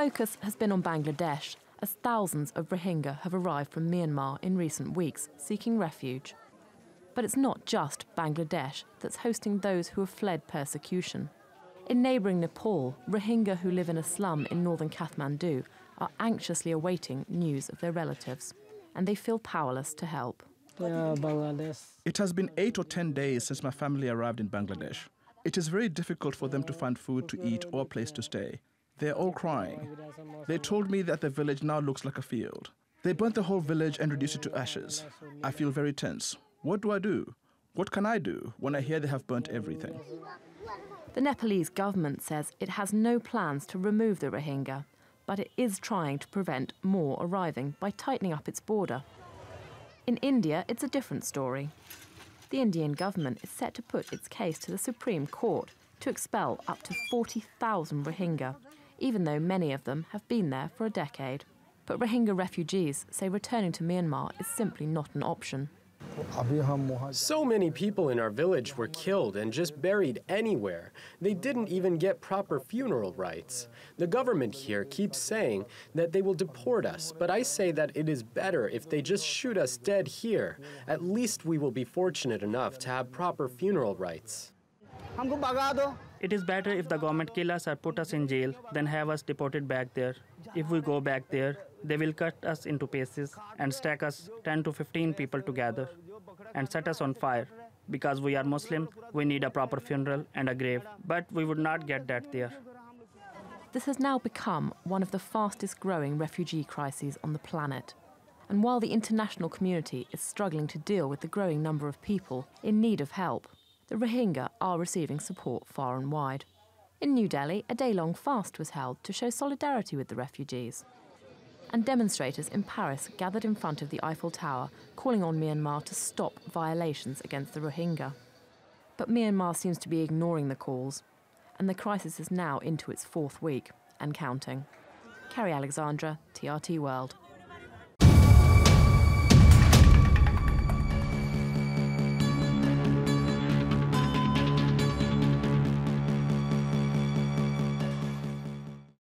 focus has been on Bangladesh, as thousands of Rohingya have arrived from Myanmar in recent weeks, seeking refuge. But it's not just Bangladesh that's hosting those who have fled persecution. In neighbouring Nepal, Rohingya who live in a slum in northern Kathmandu are anxiously awaiting news of their relatives, and they feel powerless to help. It has been 8 or 10 days since my family arrived in Bangladesh. It is very difficult for them to find food to eat or a place to stay. They're all crying. They told me that the village now looks like a field. They burnt the whole village and reduced it to ashes. I feel very tense. What do I do? What can I do when I hear they have burnt everything? The Nepalese government says it has no plans to remove the Rohingya, but it is trying to prevent more arriving by tightening up its border. In India, it's a different story. The Indian government is set to put its case to the Supreme Court to expel up to 40,000 Rohingya, even though many of them have been there for a decade. But Rohingya refugees say returning to Myanmar is simply not an option. So many people in our village were killed and just buried anywhere. They didn't even get proper funeral rites. The government here keeps saying that they will deport us, but I say that it is better if they just shoot us dead here. At least we will be fortunate enough to have proper funeral rites. It is better if the government kill us or put us in jail than have us deported back there. If we go back there, they will cut us into pieces and stack us 10 to 15 people together and set us on fire. Because we are Muslim, we need a proper funeral and a grave, but we would not get that there. This has now become one of the fastest growing refugee crises on the planet. And while the international community is struggling to deal with the growing number of people in need of help, the Rohingya are receiving support far and wide. In New Delhi, a day-long fast was held to show solidarity with the refugees. And demonstrators in Paris gathered in front of the Eiffel Tower, calling on Myanmar to stop violations against the Rohingya. But Myanmar seems to be ignoring the calls, and the crisis is now into its 4th week and counting. Kerry Alexandra, TRT World.